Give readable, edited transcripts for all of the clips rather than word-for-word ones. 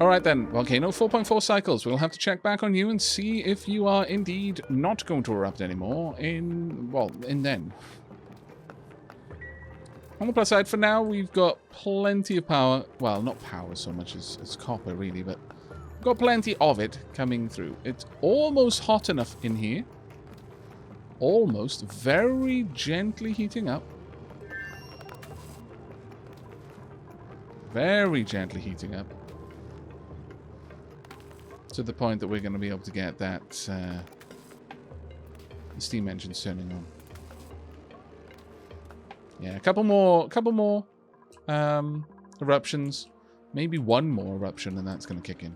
Alright then, Volcano, 4.4 cycles. We'll have to check back on you and see if you are indeed not going to erupt anymore in then. On the plus side, for now, we've got plenty of power. Well, not power so much as copper, really, but we've got plenty of it coming through. It's almost hot enough in here. Almost. Very gently heating up. Very gently heating up. To the point that we're going to be able to get that steam engine turning on. Yeah, a couple more eruptions. Maybe one more eruption and that's going to kick in.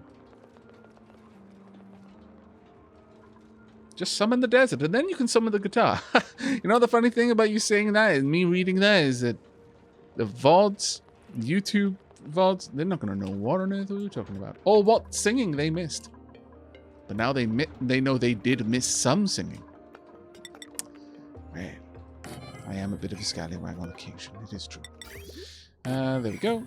Just summon the desert and then you can summon the guitar. You know the funny thing about you saying that and me reading that is that the VODs, YouTube VODs, they're not going to know what on earth we were talking about. Or what singing they missed. But now they know they did miss some singing. Man, I am a bit of a scallywag on occasion. It is true. There we go.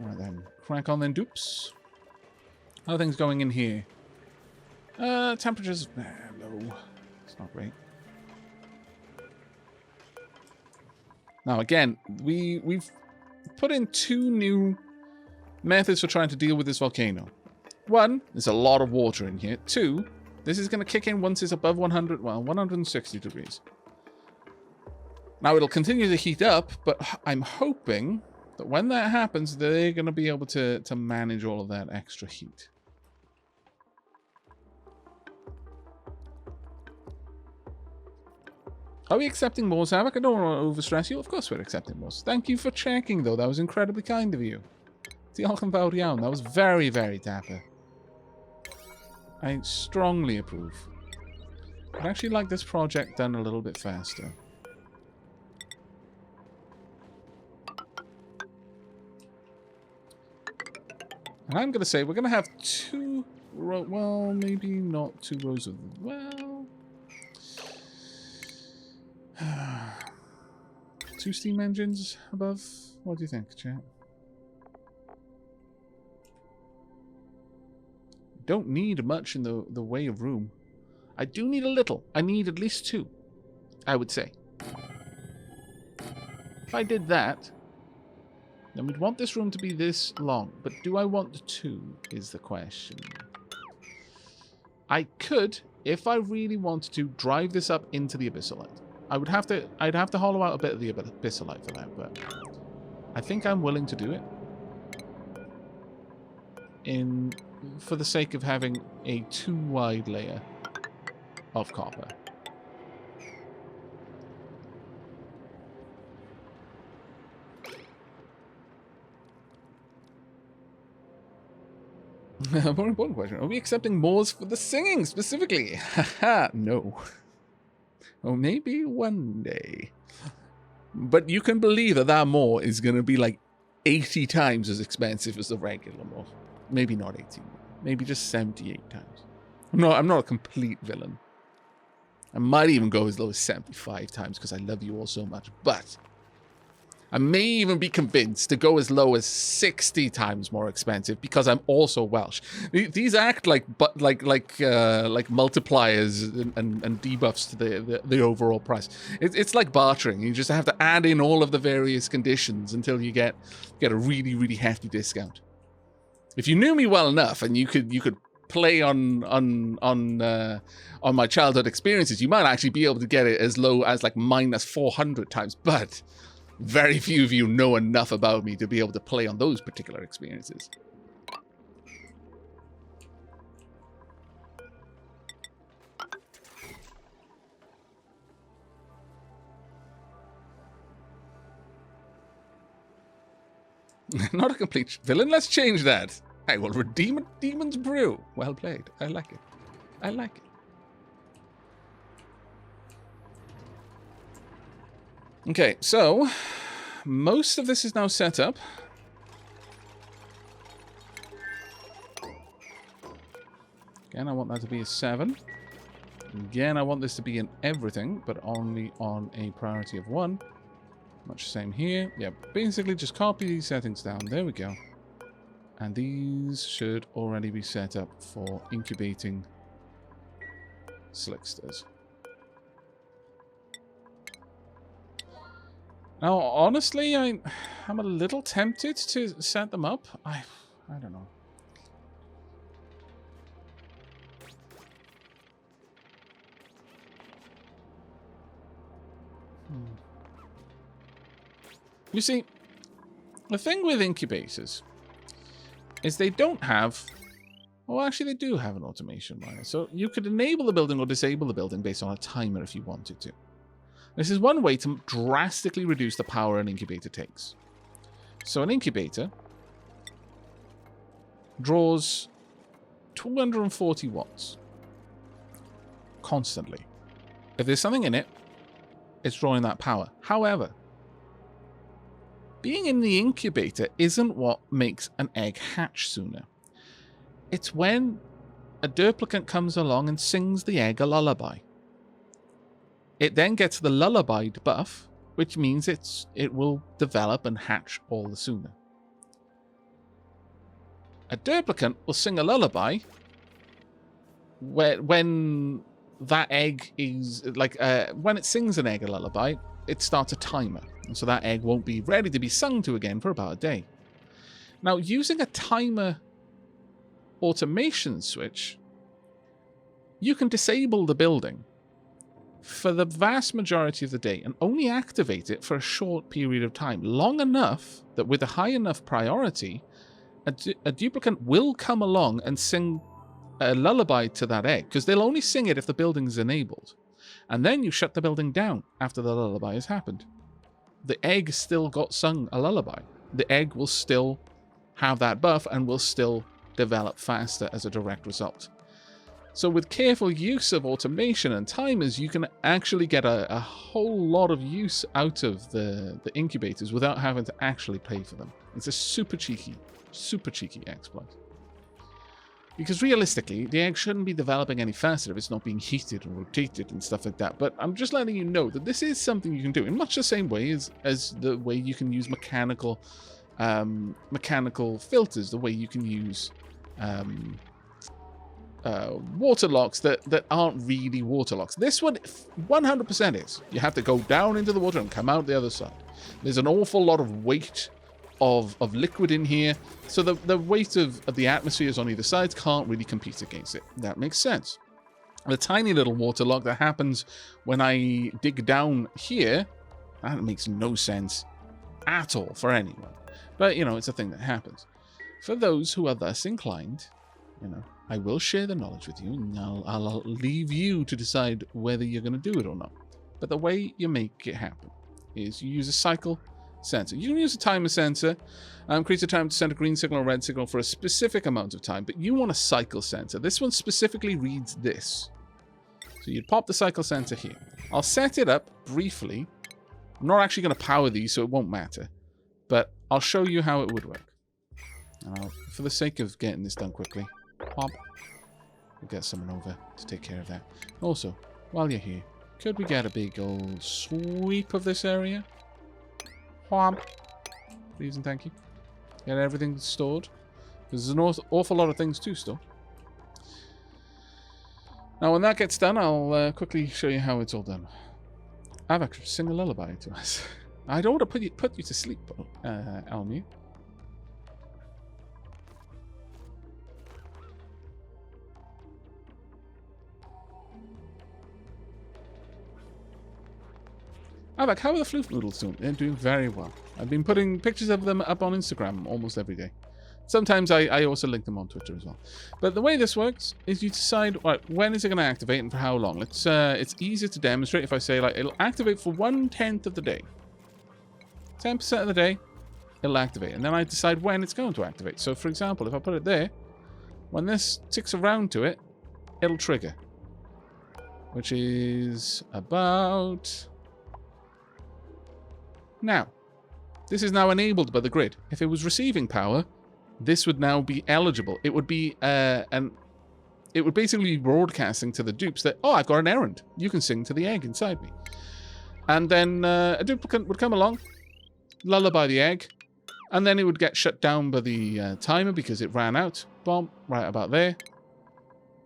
Alright then. Crack on then, dupes. How are things going in here? Temperatures low. It's not great. Now again, we've put in 2 new methods for trying to deal with this volcano. 1, there's a lot of water in here. 2, this is going to kick in once it's above 160 degrees. Now it'll continue to heat up, but I'm hoping that when that happens, they're going to be able to manage all of that extra heat. Are we accepting more, Aavak? I don't want to overstress you. Of course we're accepting more. Thank you for checking, though. That was incredibly kind of you. Diolch yn fawr iawn. That was very, very dapper. I strongly approve. I'd actually like this project done a little bit faster. And I'm going to say we're going to have 2... Well, maybe not 2 rows of... Well... 2 steam engines above? What do you think, chat? Don't need much in the way of room. I do need a little. I need at least 2, I would say. If I did that, then we'd want this room to be this long. But do I want 2 is the question. I could, if I really wanted to, drive this up into the abyssalite. I'd have to hollow out a bit of the abyssalite for that, but I think I'm willing to do it. For the sake of having a 2 wide layer of copper. More important question. Are we accepting mores for the singing specifically? Haha, no. Or maybe one day. But you can believe that more is going to be like 80 times as expensive as the regular more. Maybe not 80. Maybe just 78 times. I'm not a complete villain. I might even go as low as 75 times because I love you all so much. But I may even be convinced to go as low as 60 times more expensive because I'm also Welsh. These act like multipliers and debuffs to the overall price. It's like bartering. You just have to add in all of the various conditions until you get a really, really hefty discount. If you knew me well enough and you could play on my childhood experiences, you might actually be able to get it as low as like minus 400 times. But very few of you know enough about me to be able to play on those particular experiences. Not a complete villain. Let's change that. I will redeem a demon's brew. Well played. I like it. I like it. Okay, so most of this is now set up. Again, I want that to be a 7. Again, I want this to be in everything, but only on a priority of 1. Much the same here. Yeah, basically just copy these settings down. There we go. And these should already be set up for incubating slicksters. Now, honestly, I'm a little tempted to set them up. I don't know. You see, the thing with incubators is they don't have... Well, actually, they do have an automation miner. So you could enable the building or disable the building based on a timer if you wanted to. This is one way to drastically reduce the power an incubator takes. So an incubator draws 240 watts constantly. If there's something in it, it's drawing that power. However, being in the incubator isn't what makes an egg hatch sooner. It's when a duplicant comes along and sings the egg a lullaby. It then gets the lullabied buff, which means it will develop and hatch all the sooner. A duplicant will sing a lullaby when that egg is like when it sings an egg a lullaby, it starts a timer. And so that egg won't be ready to be sung to again for about a day. Now, using a timer automation switch, you can disable the building for the vast majority of the day and only activate it for a short period of time, long enough that with a high enough priority, a duplicant will come along and sing a lullaby to that egg, because they'll only sing it if the building is enabled. And then you shut the building down after the lullaby has happened. The egg still got sung a lullaby. The egg will still have that buff and will still develop faster as a direct result. So with careful use of automation and timers, you can actually get a whole lot of use out of the incubators without having to actually pay for them. It's a super cheeky exploit. Because realistically, the egg shouldn't be developing any faster if it's not being heated and rotated and stuff like that. But I'm just letting you know that this is something you can do in much the same way as the way you can use mechanical filters, the way you can use water locks that aren't really water locks. This one 100% is. You have to go down into the water and come out the other side. There's an awful lot of weight of liquid in here, so the weight of the atmospheres on either side can't really compete against it. That makes sense. The tiny little water lock that happens when I dig down here, that makes no sense at all for anyone. But, you know, it's a thing that happens. For those who are thus inclined, you know, I will share the knowledge with you, and I'll leave you to decide whether you're going to do it or not. But the way you make it happen is you use a cycle sensor. You can use a timer sensor, create a timer to send a green signal or red signal for a specific amount of time, but you want a cycle sensor. This one specifically reads this. So you'd pop the cycle sensor here. I'll set it up briefly. I'm not actually going to power these, so it won't matter, but I'll show you how it would work. For the sake of getting this done quickly, pop. We'll get someone over to take care of that. Also, while you're here, could we get a big old sweep of this area? Whomp. Please and thank you. Get everything stored. There's an awful lot of things to store. Now, when that gets done, I'll quickly show you how it's all done. Aavak, sing a lullaby to us. I don't want to put you to sleep, Elmi. Aavak, how are the floof noodles doing? They're doing very well. I've been putting pictures of them up on Instagram almost every day. Sometimes I also link them on Twitter as well. But the way this works is you decide, right, when is it going to activate and for how long. It's easier to demonstrate if I say, like, it'll activate for 1/10 of the day. 10% of the day, it'll activate. And then I decide when it's going to activate. So, for example, if I put it there, when this ticks around to it, it'll trigger. Which is about... Now, this is now enabled by the grid. If it was receiving power, this would now be eligible. It would be it would basically be broadcasting to the dupes that, oh, I've got an errand. You can sing to the egg inside me. And then a duplicant would come along, lullaby the egg, and then it would get shut down by the timer because it ran out. Bomb, right about there.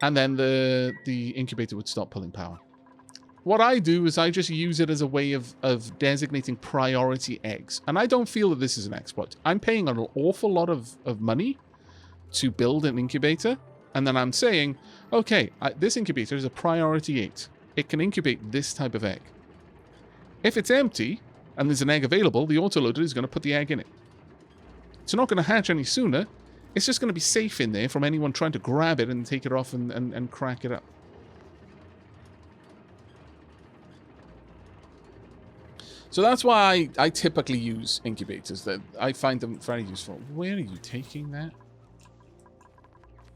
And then the incubator would stop pulling power. What I do is I just use it as a way of designating priority eggs. And I don't feel that this is an exploit. I'm paying an awful lot of money to build an incubator. And then I'm saying, okay, this incubator is a priority 8. It can incubate this type of egg. If it's empty and there's an egg available, the autoloader is going to put the egg in it. It's not going to hatch any sooner. It's just going to be safe in there from anyone trying to grab it and take it off and crack it up. So that's why I typically use incubators. That I find them very useful. Where are you taking that?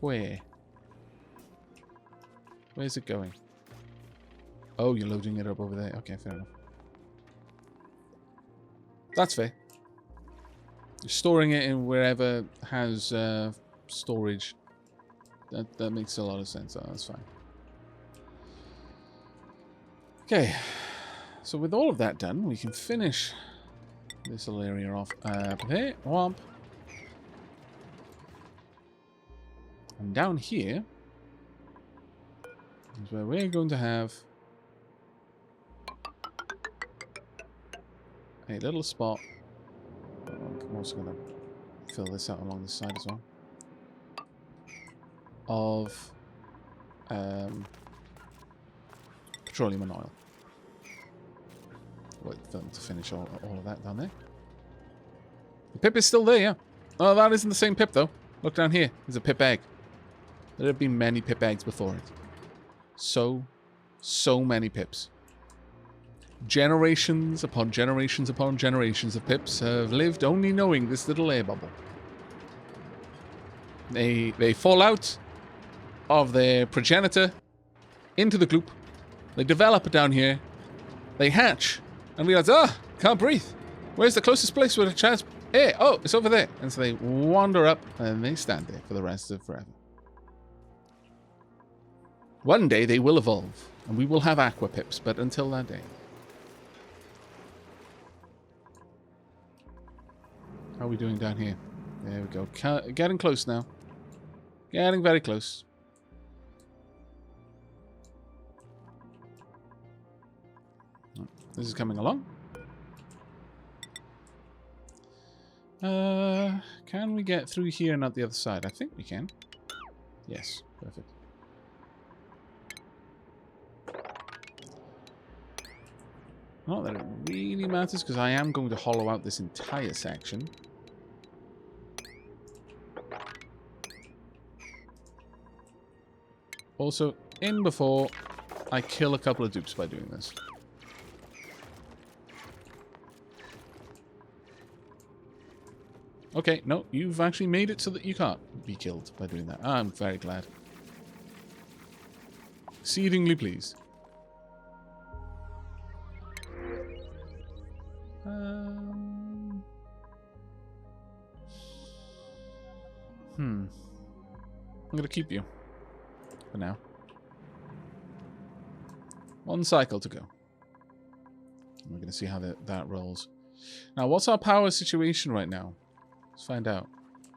Where? Where's it going? Oh, you're loading it up over there. Okay, fair enough. That's fair. You're storing it in wherever has storage. That makes a lot of sense. Oh, that's fine. Okay. So with all of that done, we can finish this little area off there. Womp. And down here is where we're going to have a little spot. I'm also going to fill this out along this side as well. Of petroleum and oil. Wait for them to finish all of that down there. The pip is still there, yeah. Oh, that isn't the same pip, though. Look down here. There's a pip egg. There have been many pip eggs before it. So many pips. Generations upon generations upon generations of pips have lived only knowing this little air bubble. They fall out of their progenitor into the gloop. They develop down here. They hatch. And realize, can't breathe. Where's the closest place with a chance? Hey, oh, it's over there. And so they wander up and they stand there for the rest of forever. One day they will evolve and we will have aqua pips, but until that day. How are we doing down here? There we go. Getting close now. Getting very close. This is coming along. Can we get through here and not the other side? I think we can. Yes, perfect. Not that it really matters, because I am going to hollow out this entire section. Also, in before I kill a couple of dupes by doing this. Okay, no, you've actually made it so that you can't be killed by doing that. I'm very glad. Exceedingly pleased. I'm going to keep you for now. One cycle to go. We're going to see how that rolls. Now, what's our power situation right now? Let's find out.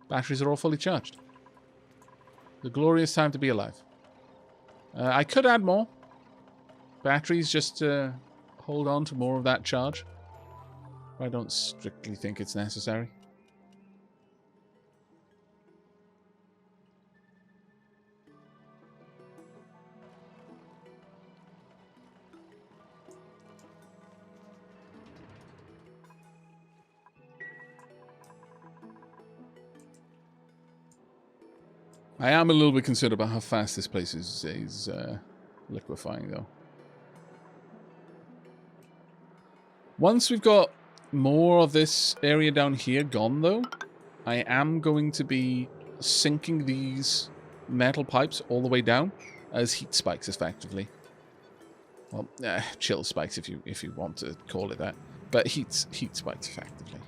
Batteries are all fully charged. The glorious time to be alive. I could add more batteries just to hold on to more of that charge. I don't strictly think it's necessary. I am a little bit concerned about how fast this place is liquefying, though. Once we've got more of this area down here gone, though, I am going to be sinking these metal pipes all the way down as heat spikes, effectively. Well, chill spikes if you want to call it that, but heat spikes, effectively.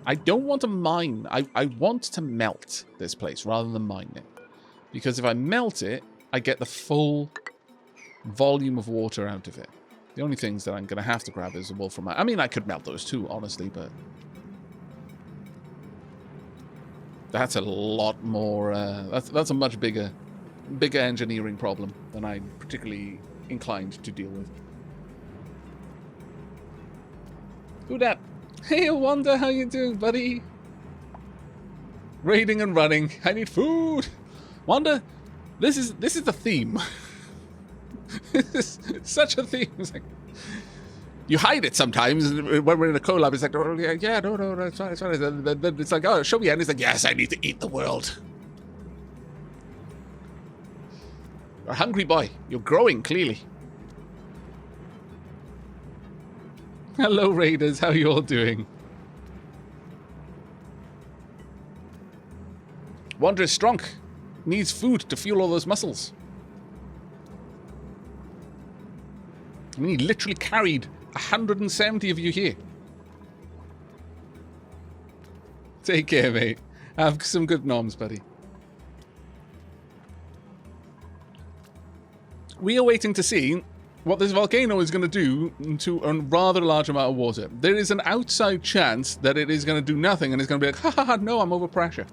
I don't want to mine. I want to melt this place rather than mine it. Because if I melt it, I get the full volume of water out of it. The only things that I'm going to have to grab is a wolfram. I mean, I could melt those too, honestly, but that's a lot more. That's a much bigger engineering problem than I'm particularly inclined to deal with. Who dat? Hey, Wanda, how you doing, buddy? Raiding and running. I need food. Wanda, this is the theme. This is such a theme. It's like, you hide it sometimes when we're in a collab. It's like, oh, yeah, no, it's fine, it's fine. Then it's like, oh, show me. And it's like, yes, I need to eat the world. You're a hungry boy. You're growing, clearly. Hello, Raiders. How you all doing? Wanda is strong. Needs food to fuel all those muscles. I mean, he literally carried 170 of you here. Take care, mate. Have some good noms, buddy. We are waiting to see what this volcano is going to do to a rather large amount of water. There is an outside chance that it is going to do nothing and it's going to be like, ha ha ha, no, I'm over pressure.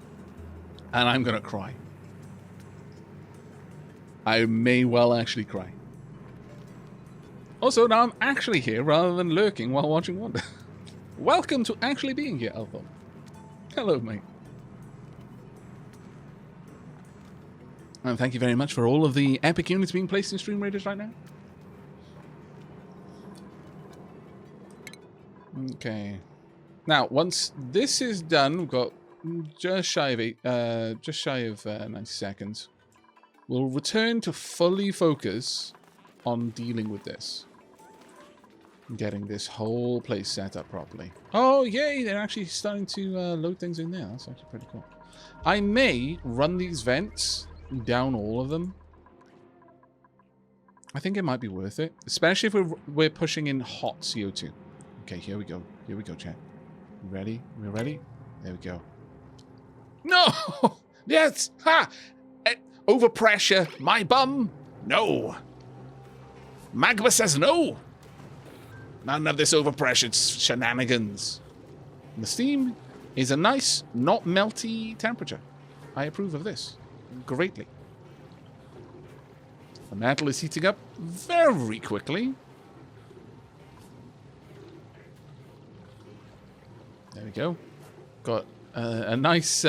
And I'm going to cry. I may well actually cry. Also, now I'm actually here rather than lurking while watching Wanda. Welcome to actually being here, Alpha. Hello, mate. And thank you very much for all of the epic units being placed in Stream Raiders right now. Okay. Now, once this is done, we've got just shy of 90 seconds. We'll return to fully focus on dealing with this. Getting this whole place set up properly. Oh, yay! They're actually starting to load things in there. That's actually pretty cool. I may run these vents down all of them. I think it might be worth it. Especially if we're pushing in hot CO2. Okay, here we go. Here we go, chat. You ready? We're ready? There we go. No! Yes! Ha! Overpressure. My bum. No. Magma says no. None of this overpressured shenanigans. And the steam is a nice, not melty temperature. I approve of this greatly. The metal is heating up very quickly. There we go. Got a nice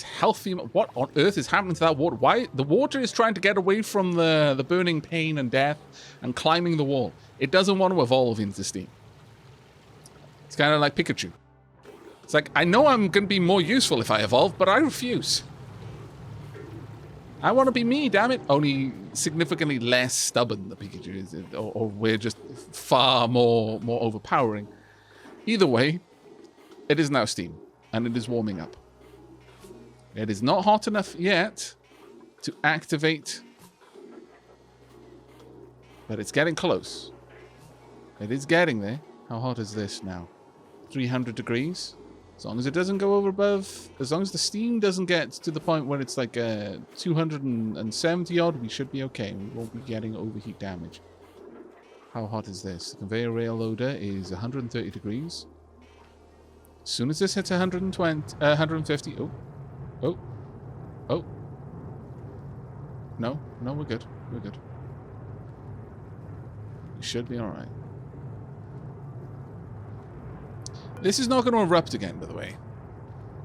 healthy. What on earth is happening to that water? Why the water is trying to get away from the burning pain and death and climbing the wall. It doesn't want to evolve into steam. It's kind of like Pikachu. It's like, I know I'm going to be more useful if I evolve, but I refuse. I want to be me, damn it. Only significantly less stubborn than Pikachu is, or we're just far more overpowering. Either way, it is now steam, and it is warming up. It is not hot enough yet to activate, but it's getting close. It is getting there. How hot is this now? 300 degrees. As long as it doesn't go over above, as long as the steam doesn't get to the point where it's like 270 odd, we should be okay. We won't be getting overheat damage. How hot is this? The conveyor rail loader is 130 degrees. As soon as this hits 150, oh. No, we're good. We're good. We should be alright. This is not going to erupt again, by the way.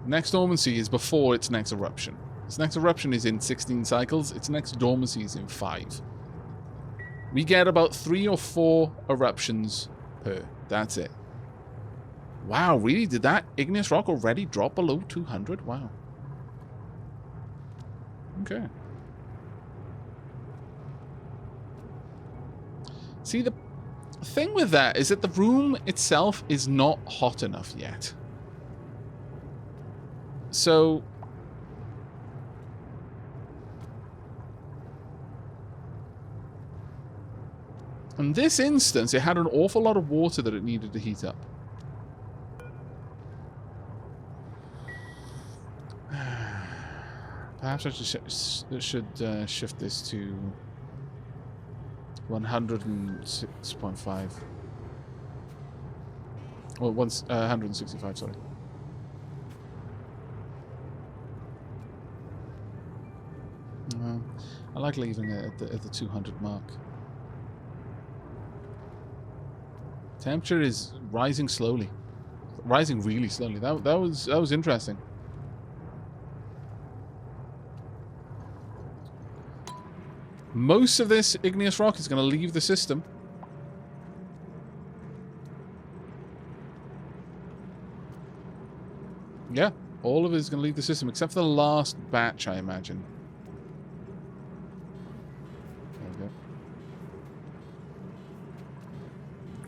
Next dormancy is before its next eruption. Its next eruption is in 16 cycles. Its next dormancy is in 5. We get about 3 or 4 eruptions per. That's it. Wow, really? Did that igneous rock already drop below 200? Wow. Okay. See, the thing with that is that the room itself is not hot enough yet. So in this instance, it had an awful lot of water that it needed to heat up. Perhaps I should shift this to 106.5. Well, 165, sorry. I like leaving it at the 200 mark. Temperature is rising slowly. Rising really slowly. That was interesting. Most of this igneous rock is going to leave the system. Yeah, all of it is going to leave the system, except for the last batch, I imagine. There we go.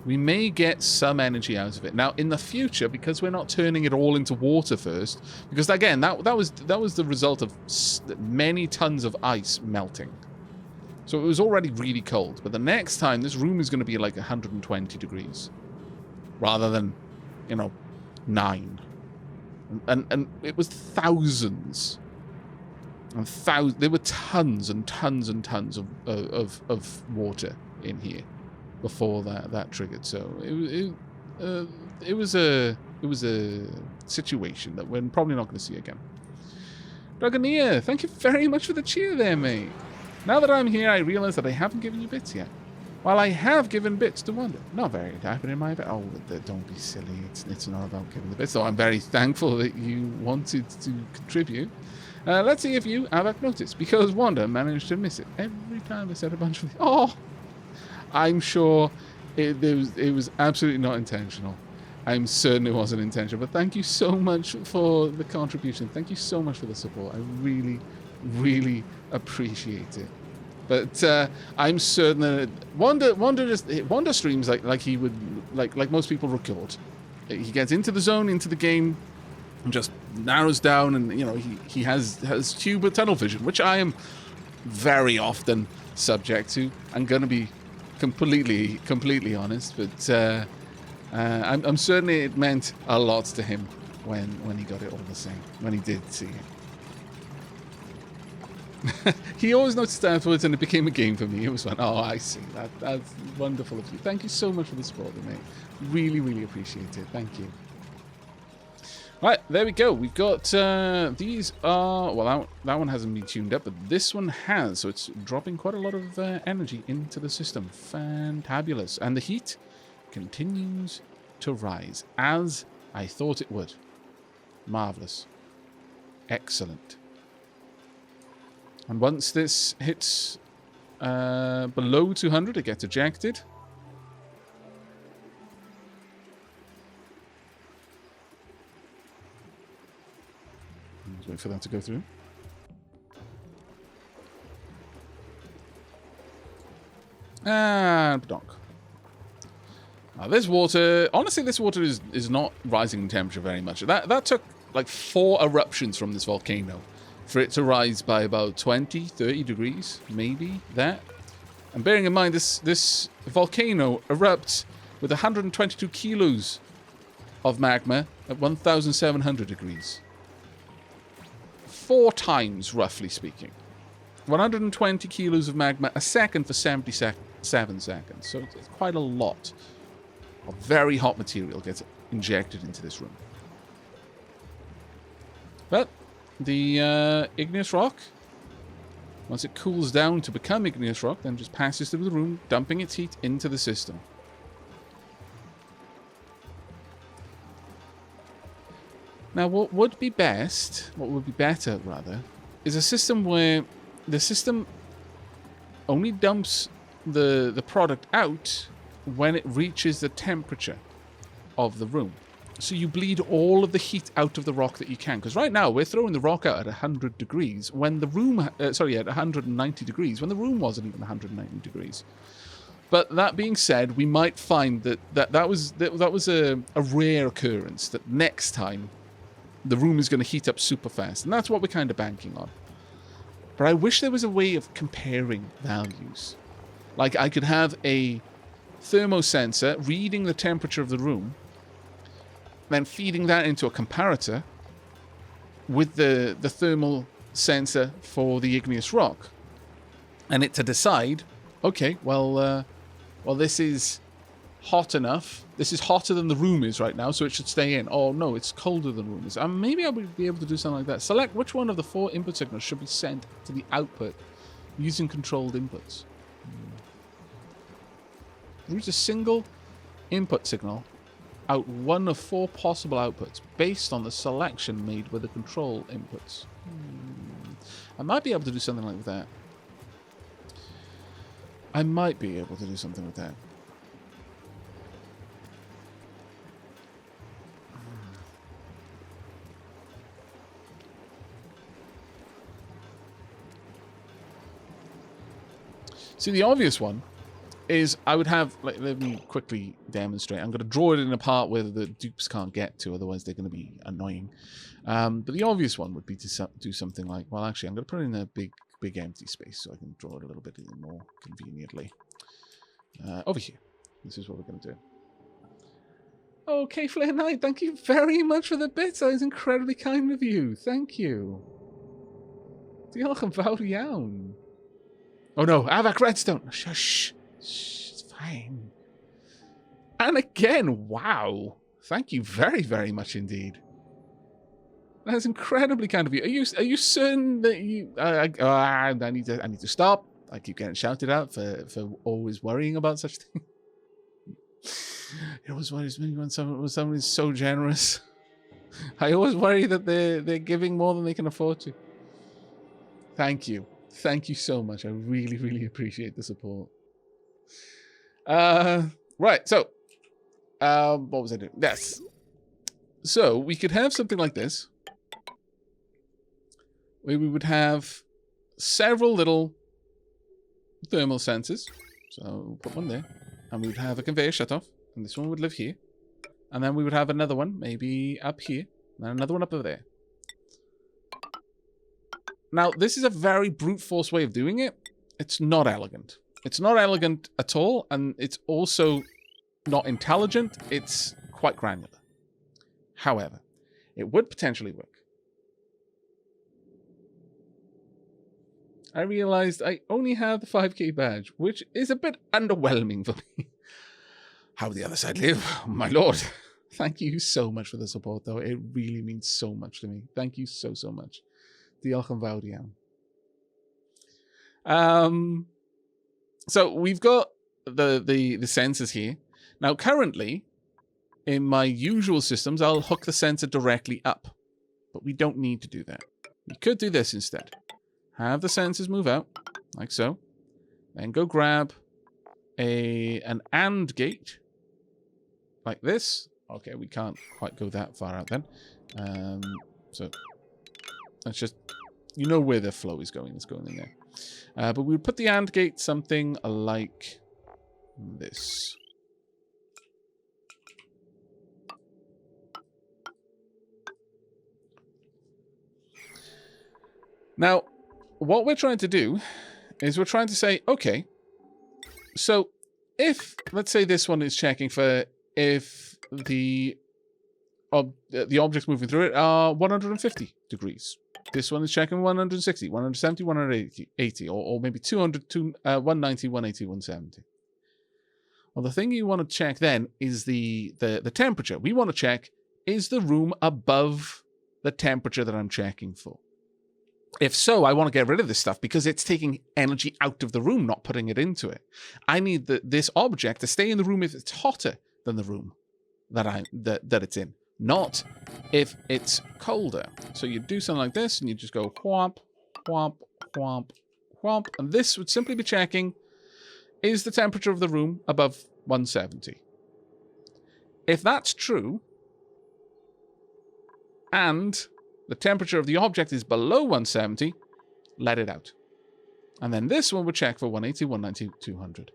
We may get some energy out of it. Now, in the future, because we're not turning it all into water first, because again, that was the result of many tons of ice melting. So it was already really cold. But the next time, this room is going to be like 120 degrees. Rather than, 9. And it was thousands. And there were tons and tons and tons of water in here before that triggered. So it was a situation that we're probably not going to see again. Dragoneer, thank you very much for the cheer there, mate. Now that I'm here, I realize that I haven't given you bits yet. While I have given bits to Wonder. Not very happy in my bit. Oh, don't be silly. It's not about giving the bits. So I'm very thankful that you wanted to contribute. Let's see if you, Aavak, noticed. Because Wanda managed to miss it every time I said a bunch of... Oh! I'm sure it was absolutely not intentional. I'm certain it wasn't intentional. But thank you so much for the contribution. Thank you so much for the support. I really, really appreciate it. But I'm certain that Wanda streams like he would like most people record. He gets into the zone, into the game, and just narrows down, and he has tube or tunnel vision, which I am very often subject to. I'm gonna be completely honest, but I'm certain it meant a lot to him when he got it all the same, when he did see it. He always noticed afterwards, and it became a game for me. It was fun. Oh, I see. That's wonderful of you. Thank you so much for the support, mate. Really, really appreciate it. Thank you. Right, there we go. We've got these are... Well, that one hasn't been tuned up, but this one has. So it's dropping quite a lot of energy into the system. Fantabulous. And the heat continues to rise, as I thought it would. Marvelous. Excellent. And once this hits below 200, it gets ejected. Let's wait for that to go through. And dock. Now this water, honestly, this water is not rising in temperature very much. That took like 4 eruptions from this volcano for it to rise by about 20, 30 degrees, maybe that. And bearing in mind, this volcano erupts with 122 kilos of magma at 1,700 degrees. 4 times, roughly speaking. 120 kilos of magma a second for 77 seconds. So it's quite a lot of very hot material gets injected into this room. But the igneous rock, once it cools down to become igneous rock, then just passes through the room, dumping its heat into the system. Now, what would be better, rather, is a system where the system only dumps the product out when it reaches the temperature of the room. So you bleed all of the heat out of the rock that you can. Because right now, we're throwing the rock out at 100 degrees when the room... at 190 degrees when the room wasn't even 190 degrees. But that being said, we might find that was a rare occurrence. That next time, the room is going to heat up super fast. And that's what we're kind of banking on. But I wish there was a way of comparing values. Like I could have a thermosensor reading the temperature of the room, then feeding that into a comparator with the thermal sensor for the igneous rock, and it to decide, okay, well, this is hot enough. This is hotter than the room is right now, so it should stay in. Oh no, it's colder than the room is. Maybe I would be able to do something like that. Select which one of the 4 input signals should be sent to the output using controlled inputs. Route a single input signal out one of 4 possible outputs based on the selection made with the control inputs. I might be able to do something like that. I might be able to do something with that. See, the obvious one is I would have, like, let me quickly demonstrate. I'm going to draw it in a part where the dupes can't get to, otherwise they're going to be annoying. But the obvious one would be to do something like, well, actually, I'm going to put it in a big empty space so I can draw it a little bit more conveniently. Over here. This is what we're going to do. Okay, Flare Knight, thank you very much for the bits. That is incredibly kind of you. Thank you. Diolch yn fawr iawn. Oh no, Aavak Redstone. Shush. Shh, it's fine. And again, wow. Thank you very, very much indeed. That's incredibly kind of you. Are you certain that you? I need to stop. I keep getting shouted at for always worrying about such things. It always worries me when someone is so generous. I always worry that they're giving more than they can afford to. Thank you. Thank you so much. I really, really appreciate the support. Right, so what was I doing? Yes. So we could have something like this, where we would have several little thermal sensors. So we'll put one there, and we would have a conveyor shutoff, and this one would live here, and then we would have another one maybe up here, and another one up over there. Now, this is a very brute force way of doing it. It's not elegant. It's not elegant at all, and it's also not intelligent. It's quite granular. However, it would potentially work. I realized I only have the 5k badge, which is a bit underwhelming for me. How the other side live, my lord. Thank you so much for the support, though. It really means so much to me. Thank you so, so much. Diolch yn fawr iawn. So we've got the sensors here. Now, currently, in my usual systems, I'll hook the sensor directly up. But we don't need to do that. We could do this instead. Have the sensors move out, like so. Then go grab an AND gate, like this. Okay, we can't quite go that far out then. So let's just, you know where the flow is going. It's going in there. But we would put the AND gate something like this. Now, what we're trying to do is we're trying to say, okay, so if, let's say this one is checking for if the objects moving through it are 150 degrees. This one is checking 160, 170, 180, or maybe 200, 190, 180, 170. Well, the thing you want to check then is the temperature. We want to check, is the room above the temperature that I'm checking for? If so, I want to get rid of this stuff because it's taking energy out of the room, not putting it into it. I need this object to stay in the room if it's hotter than the room that it's in, not if it's colder. So you do something like this, and you just go whomp, whomp, whomp, whomp, and this would simply be checking, is the temperature of the room above 170? If that's true, and the temperature of the object is below 170, let it out. And then this one would check for 180, 190, 200.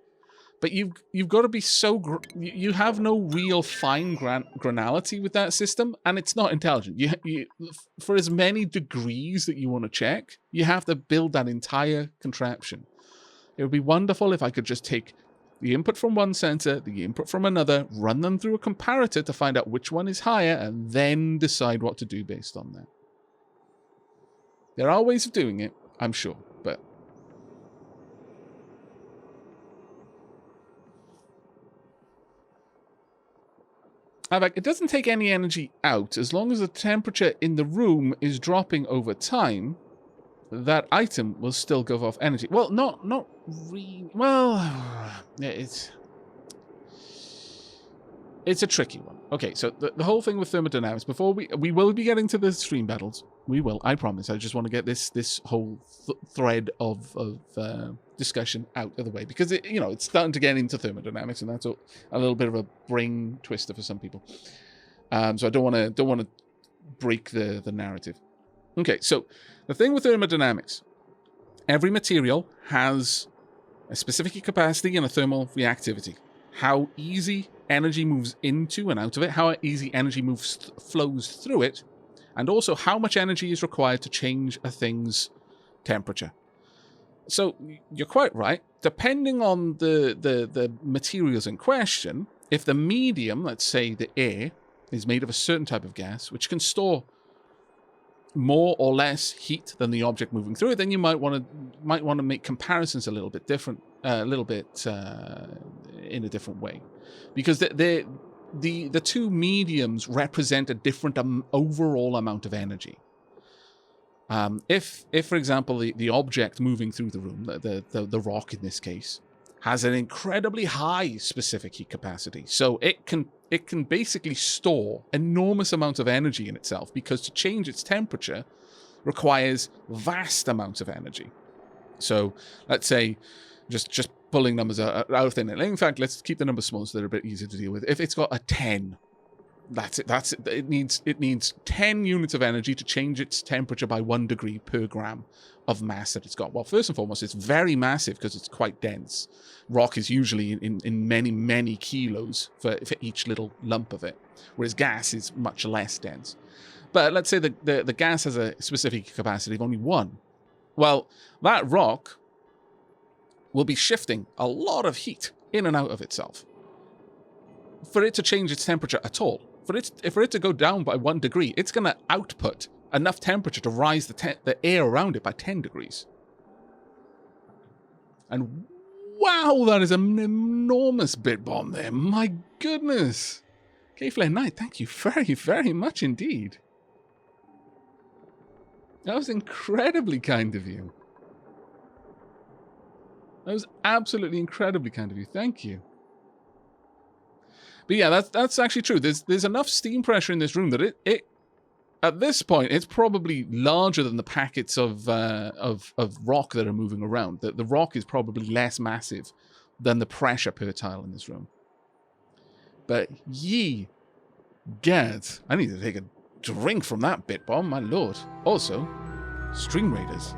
But you've got to be so... You have no real fine granality with that system, and it's not intelligent. For as many degrees that you want to check, you have to build that entire contraption. It would be wonderful if I could just take the input from one sensor, the input from another, run them through a comparator to find out which one is higher, and then decide what to do based on that. There are ways of doing it, I'm sure, but... Aavak, it doesn't take any energy out. As long as the temperature in the room is dropping over time, that item will still give off energy. Well, not really. Well, yeah, it's a tricky one. Okay, so the whole thing with thermodynamics, before we will be getting to the stream battles. We will, I promise. I just want to get this whole thread of discussion out of the way, because it's starting to get into thermodynamics, and that's a little bit of a brain twister for some people. So I don't want to break the narrative. Okay, so the thing with thermodynamics, every material has a specific capacity and a thermal reactivity. How easy energy moves into and out of it, how easy energy flows through it, and also how much energy is required to change a thing's temperature. So you're quite right. Depending on the materials in question, if the medium, let's say the air, is made of a certain type of gas, which can store more or less heat than the object moving through it, then you might want to make comparisons a little bit different, in a different way, because the two mediums represent a different overall amount of energy. If for example the object moving through the room, the rock in this case, has an incredibly high specific heat capacity, so it can basically store enormous amounts of energy in itself, because to change its temperature requires vast amounts of energy. So let's say, just pulling numbers out of thin air. In fact, let's keep the numbers small so they're a bit easier to deal with. If it's got a 10, that's it. It needs 10 units of energy to change its temperature by 1 degree per gram of mass that it's got. Well, first and foremost, it's very massive because it's quite dense. Rock is usually in many kilos for each little lump of it, whereas gas is much less dense. But let's say the gas has a specific capacity of only 1. Well, that rock will be shifting a lot of heat in and out of itself. For it to change its temperature at all, for it to go down by 1 degree, it's going to output enough temperature to rise the air around it by 10 degrees. And wow, that is an enormous bit bomb there. My goodness. K-Flare Knight, thank you very, very much indeed. That was incredibly kind of you. That was absolutely incredibly kind of you. Thank you. But yeah, that's actually true. There's enough steam pressure in this room that it at this point it's probably larger than the packets of rock that are moving around. The rock is probably less massive than the pressure per tile in this room. But ye gad, I need to take a drink from that bit bomb, my lord. Also, Stream Raiders.